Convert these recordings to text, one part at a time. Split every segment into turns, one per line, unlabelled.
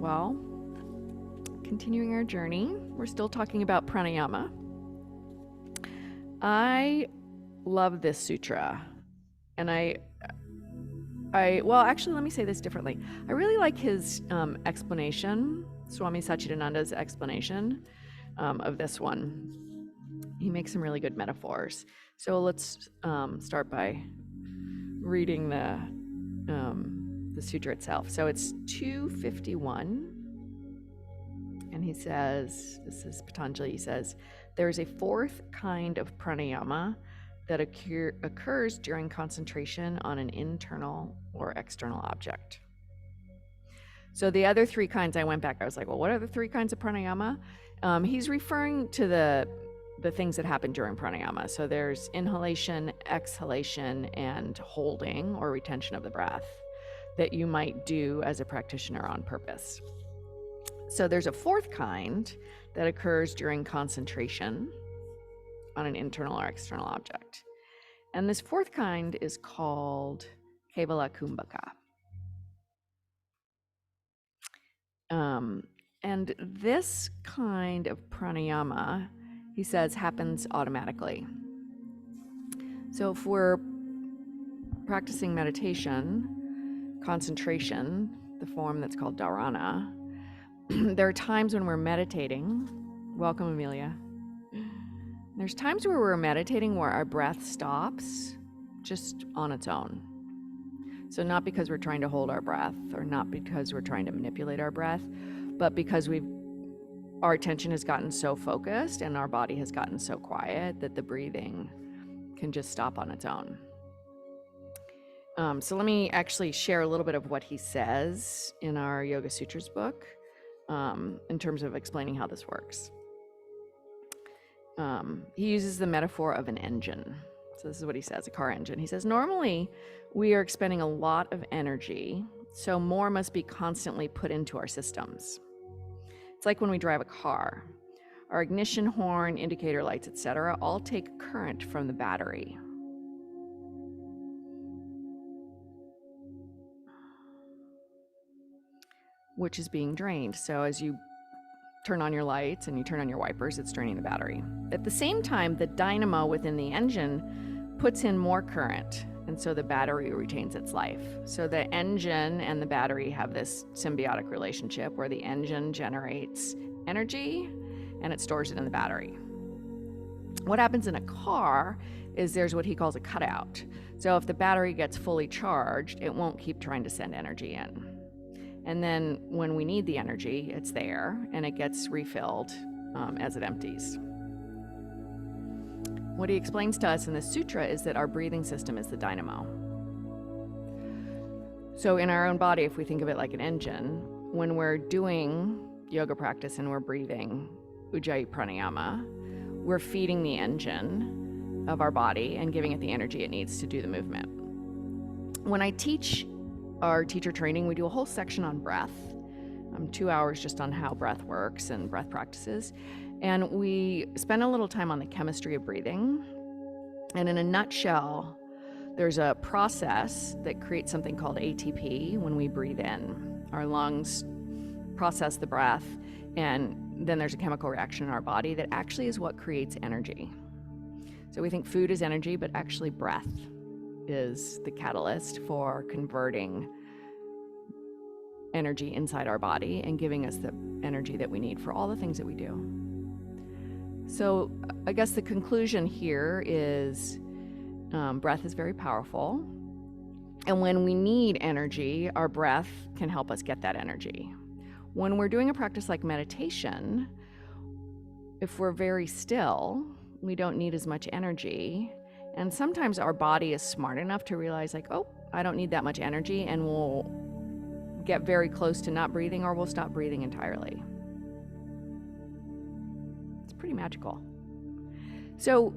Well, continuing our journey, we're still talking about pranayama. I love this sutra, and well, actually, let me say this differently. I really like his explanation, Swami Satchidananda's explanation of this one. He makes some really good metaphors. So let's start by reading the sutra itself. So it's 251, and he says, this is Patanjali, he says, there's a fourth kind of pranayama that occurs during concentration on an internal or external object. So the other three kinds, I went back, I was like, well, what are the three kinds of pranayama? He's referring to the things that happen during pranayama. So there's inhalation, exhalation, and holding or retention of the breath that you might do as a practitioner on purpose. So there's a fourth kind that occurs during concentration on an internal or external object. And this fourth kind is called Kevala Kumbhaka. And this kind of pranayama, he says, happens automatically. So if we're practicing meditation, concentration, the form that's called dharana, there are times when we're meditating. Welcome, Amelia. There's times where we're meditating where our breath stops just on its own. So not because we're trying to hold our breath or not because we're trying to manipulate our breath, but because our attention has gotten so focused and our body has gotten so quiet that the breathing can just stop on its own. So let me actually share a little bit of what he says in our Yoga Sutras book in terms of explaining how this works. He uses the metaphor of an engine. So this is what he says, a car engine. He says, normally we are expending a lot of energy, so more must be constantly put into our systems. It's like when we drive a car. Our ignition horn, indicator lights, etc., all take current from the battery. Which is being drained. So as you turn on your lights and you turn on your wipers, it's draining the battery. At the same time, the dynamo within the engine puts in more current, and so the battery retains its life. So the engine and the battery have this symbiotic relationship where the engine generates energy and it stores it in the battery. What happens in a car is there's what he calls a cutout. So if the battery gets fully charged, it won't keep trying to send energy in. And then when we need the energy, it's there and it gets refilled as it empties. What he explains to us in this sutra is that our breathing system is the dynamo. So in our own body, if we think of it like an engine, when we're doing yoga practice and we're breathing Ujjayi pranayama, we're feeding the engine of our body and giving it the energy it needs to do the movement. When I teach our teacher training, we do a whole section on breath, 2 hours just on how breath works and breath practices. And we spend a little time on the chemistry of breathing. And in a nutshell, there's a process that creates something called ATP when we breathe in. Our lungs process the breath, and then there's a chemical reaction in our body that actually is what creates energy. So we think food is energy, but actually breath is the catalyst for converting energy inside our body and giving us the energy that we need for all the things that we do. So I guess the conclusion here is breath is very powerful. And when we need energy, our breath can help us get that energy. When we're doing a practice like meditation, if we're very still, we don't need as much energy. And sometimes our body is smart enough to realize like, oh, I don't need that much energy, and we'll get very close to not breathing, or we'll stop breathing entirely. It's pretty magical. So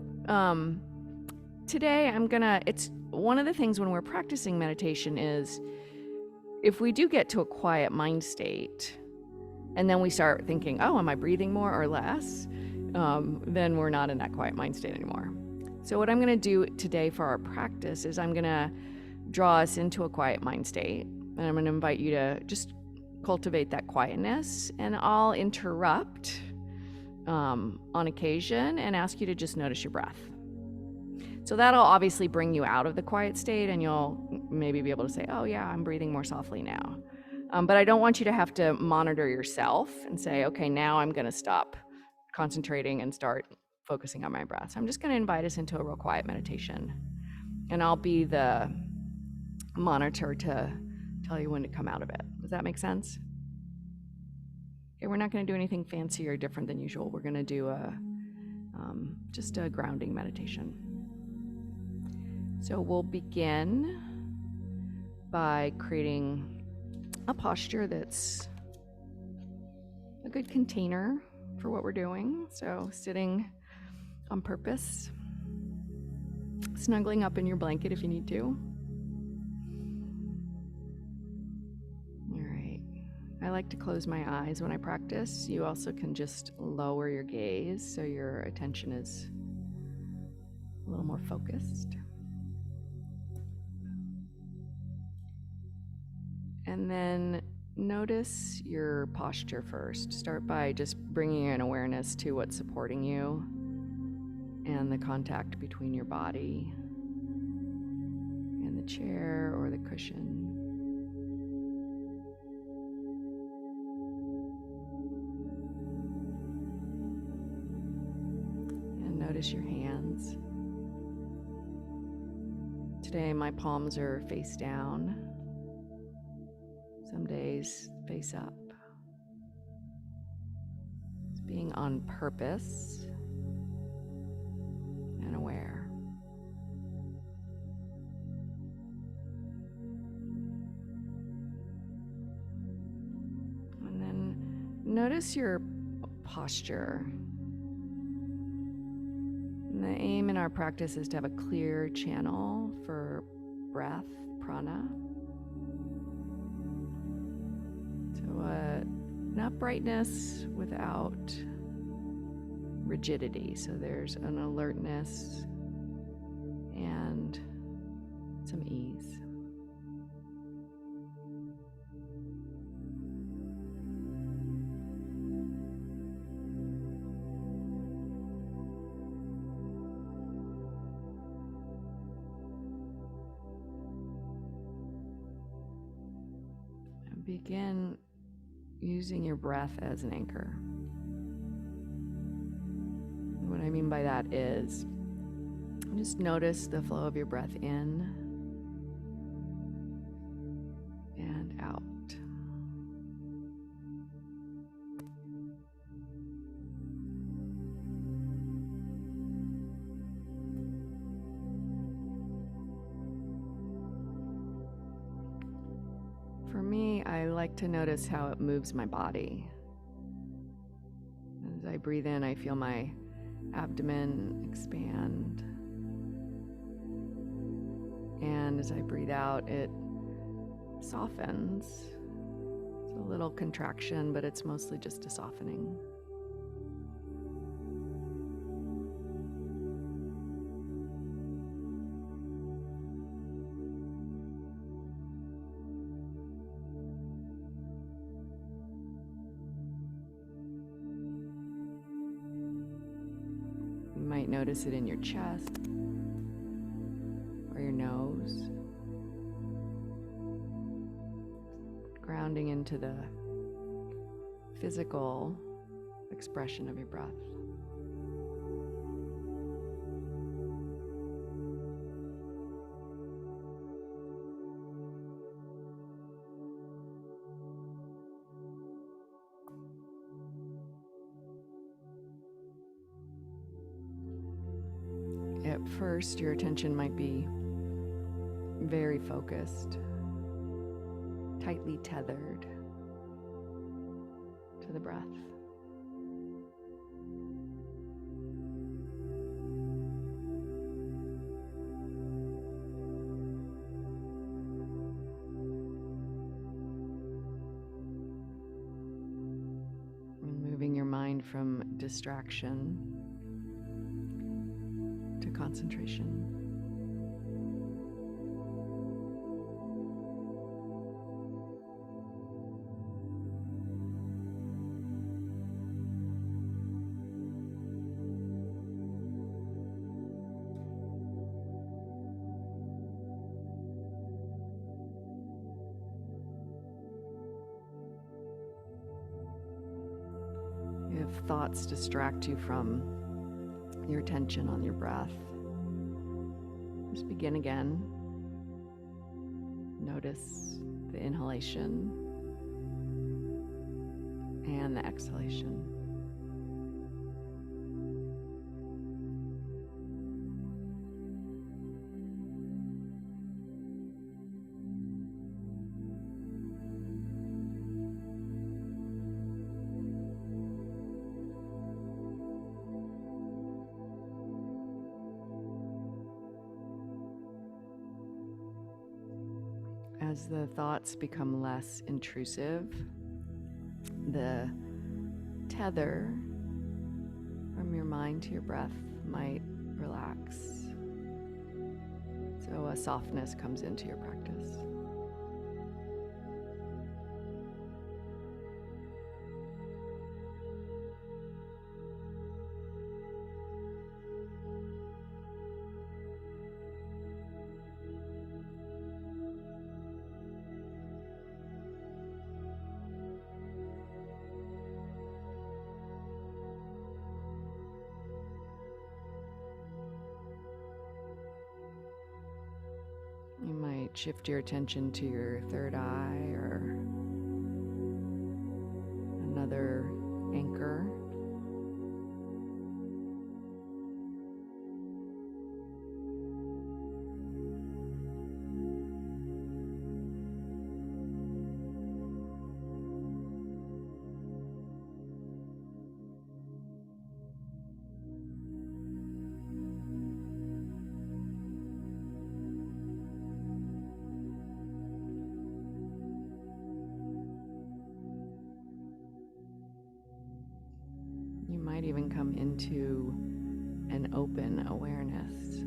today it's one of the things when we're practicing meditation is if we do get to a quiet mind state and then we start thinking, oh, am I breathing more or less? Then we're not in that quiet mind state anymore. So what I'm going to do today for our practice is I'm going to draw us into a quiet mind state, and I'm going to invite you to just cultivate that quietness, and I'll interrupt on occasion and ask you to just notice your breath. So that'll obviously bring you out of the quiet state, and you'll maybe be able to say, oh yeah, I'm breathing more softly now. But I don't want you to have to monitor yourself and say, okay, now I'm going to stop concentrating and start focusing on my breath. So I'm just going to invite us into a real quiet meditation, and I'll be the monitor to tell you when to come out of it. Does that make sense? Okay, we're not going to do anything fancy or different than usual. We're going to do just a grounding meditation. So we'll begin by creating a posture that's a good container for what we're doing. So sitting on purpose, snuggling up in your blanket if you need to. I like to close my eyes when I practice. You also can just lower your gaze so your attention is a little more focused. And then notice your posture first. Start by just bringing an awareness to what's supporting you and the contact between your body and the chair or the cushion. Notice your hands. Today my palms are face down. Some days face up. It's being on purpose and aware. And then notice your posture. The aim in our practice is to have a clear channel for breath, prana. So an uprightness without rigidity. So there's an alertness and some ease. Begin using your breath as an anchor. What I mean by that is just notice the flow of your breath in and out. For me, I like to notice how it moves my body. As I breathe in, I feel my abdomen expand. And as I breathe out, it softens. It's a little contraction, but it's mostly just a softening. You might notice it in your chest or your nose, grounding into the physical expression of your breath. At first, your attention might be very focused, tightly tethered to the breath. Moving your mind from distraction to concentration. if thoughts distract you from your attention on your breath, just begin again. Notice the inhalation and the exhalation. As the thoughts become less intrusive, the tether from your mind to your breath might relax. So a softness comes into your practice. You might shift your attention to your third eye or another anchor. You might even come into an open awareness.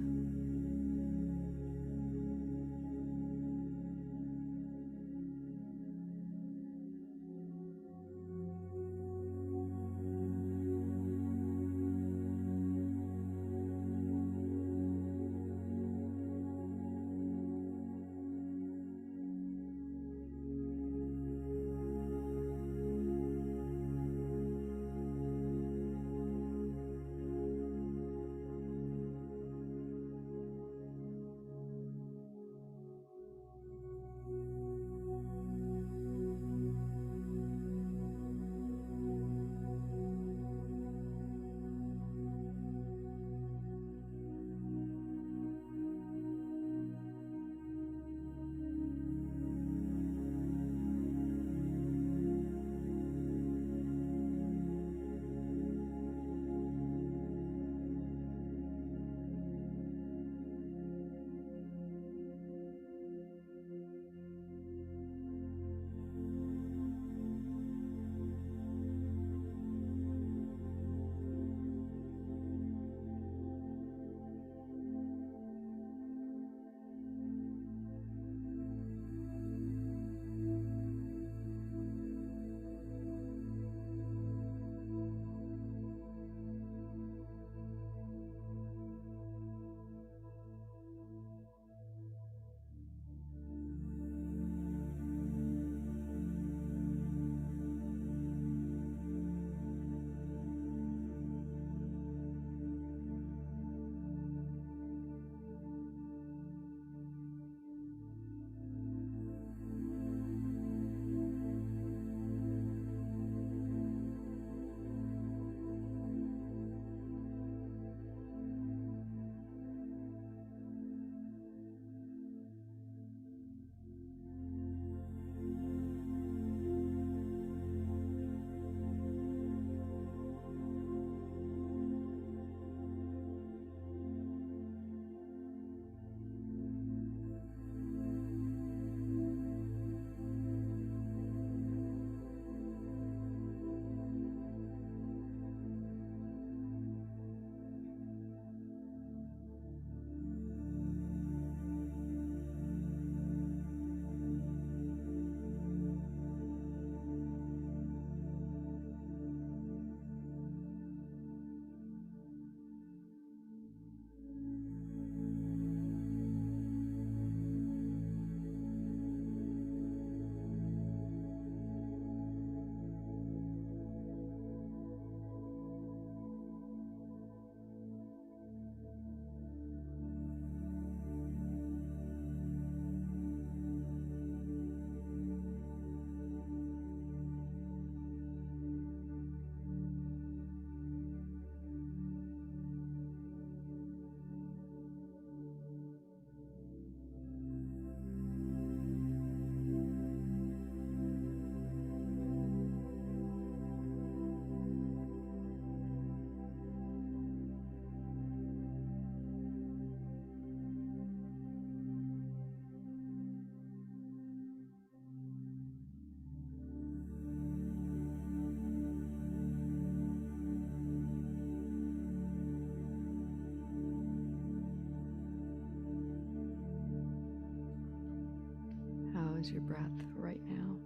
is your breath right now?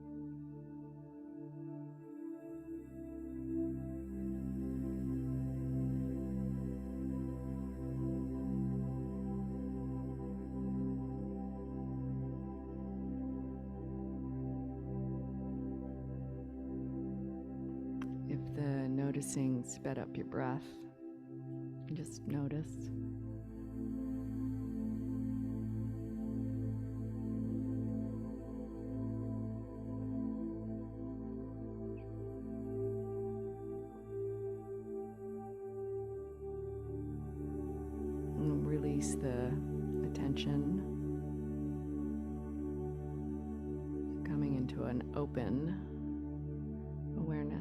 If the noticing sped up your breath, just notice. And release the attention, coming into an open awareness.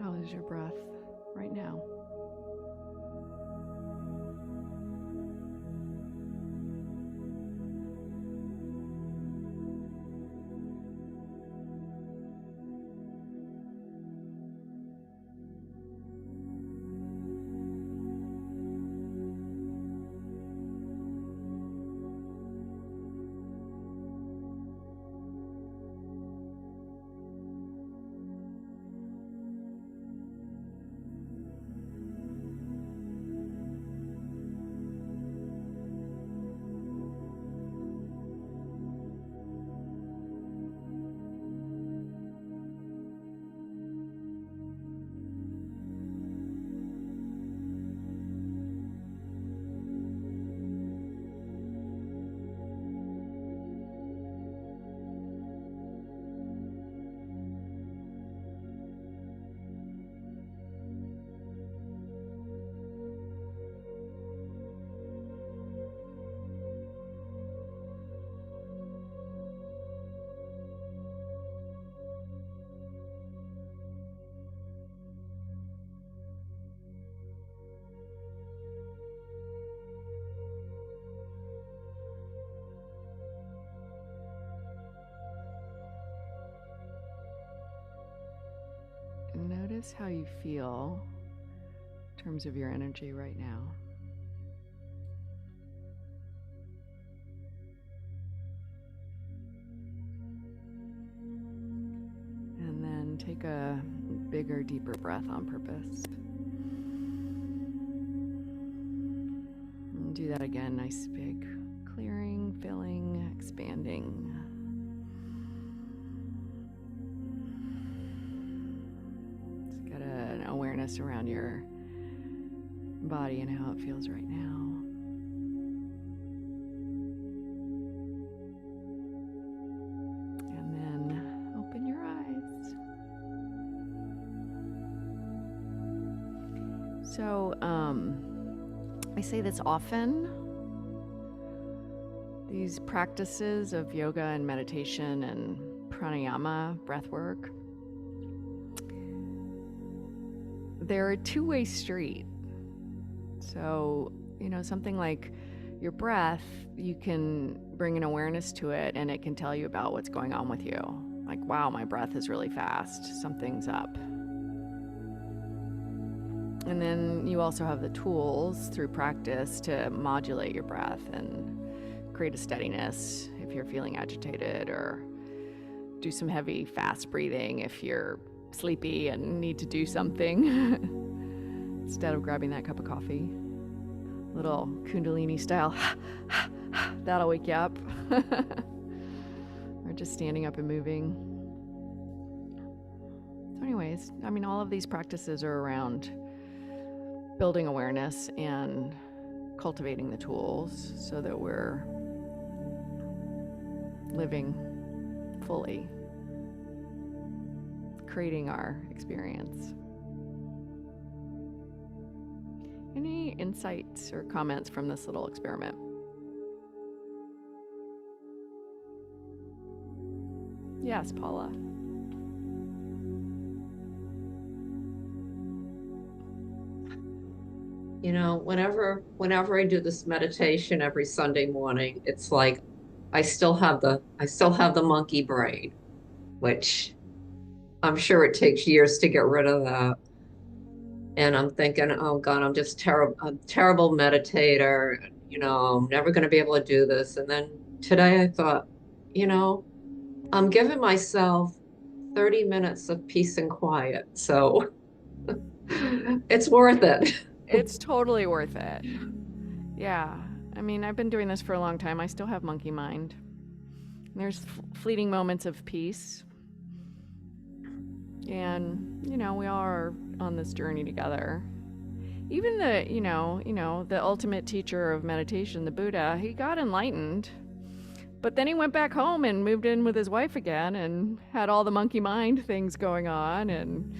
How is your breath right now? and notice how you feel in terms of your energy right now. And then take a bigger, deeper breath on purpose. And do that again, nice big clearing, filling, expanding. Just get an awareness around your body and how it feels right now. And then open your eyes. So, I say this often. These practices of yoga and meditation and pranayama, breath work, they're a two-way street. So, something like your breath, you can bring an awareness to it and it can tell you about what's going on with you. Like, wow, my breath is really fast. Something's up. And then you also have the tools through practice to modulate your breath and create a steadiness if you're feeling agitated, or do some heavy, fast breathing if you're sleepy and need to do something instead of grabbing that cup of coffee. Little Kundalini style, that'll wake you up. Or just standing up and moving. So anyways, all of these practices are around building awareness and cultivating the tools so that we're living fully, creating our experience. Any insights or comments from this little experiment? Yes, Paula.
Whenever I do this meditation every Sunday morning, it's like I still have the monkey brain, which I'm sure it takes years to get rid of that. And I'm thinking, oh God, I'm just a terrible meditator. I'm never going to be able to do this. And then today I thought, I'm giving myself 30 minutes of peace and quiet. So it's worth it.
It's totally worth it. Yeah. I've been doing this for a long time. I still have monkey mind. There's fleeting moments of peace. And, we all are on this journey together. Even the ultimate teacher of meditation, the Buddha, he got enlightened. But then he went back home and moved in with his wife again and had all the monkey mind things going on and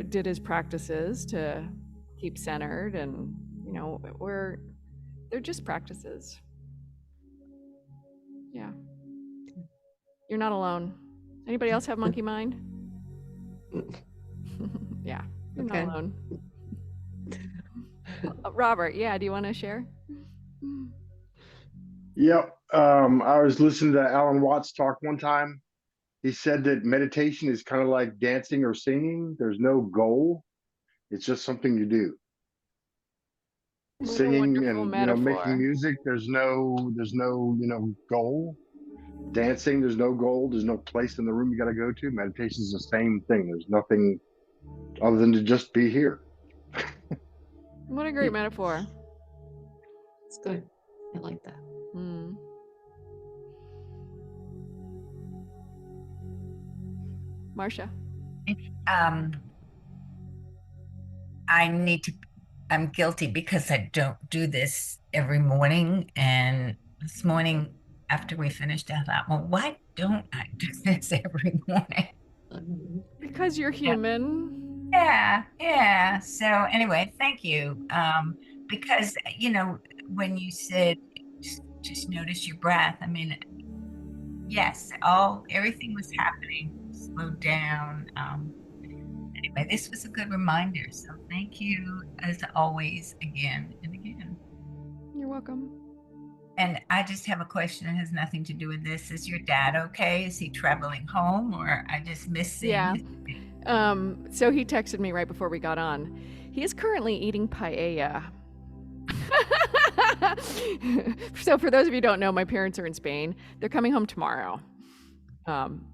did his practices to keep centered. And, they're just practices. Yeah. You're not alone. Anybody else have monkey mind? Yeah, you're not alone. Robert, yeah, do you want to share?
Yep. I was listening to Alan Watts talk one time. He said that meditation is kind of like dancing or singing. There's no goal. It's just something you do.
What
Singing and making music, there's no goal. Dancing, there's no goal. There's no place in the room you got to go to. Meditation is the same thing. There's nothing other than to just be here.
What a great metaphor.
It's good. I like that.
Marcia.
I'm guilty because I don't do this every morning. And this morning after we finished, I thought, well, why don't I do this every morning?
Because you're human.
Yeah. So anyway, thank you. Because, when you said just notice your breath, yes, everything was happening, slowed down. Anyway, this was a good reminder. So thank you as always, again and again.
You're welcome.
And I just have a question that has nothing to do with this. Is your dad okay? Is he traveling home, or I just missed seeing?
Yeah. So he texted me right before we got on. He is currently eating paella. So for those of you who don't know, my parents are in Spain. They're coming home tomorrow.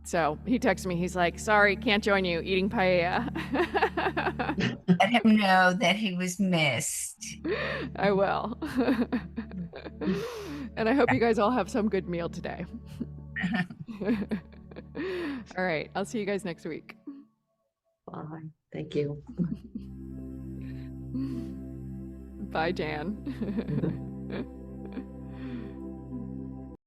So he texted me. He's like, "Sorry, can't join you. Eating paella."
Let him know that he was missed.
I will. And I hope you guys all have some good meal today. All right. I'll see you guys next week.
Bye. Thank you.
Bye, Jan.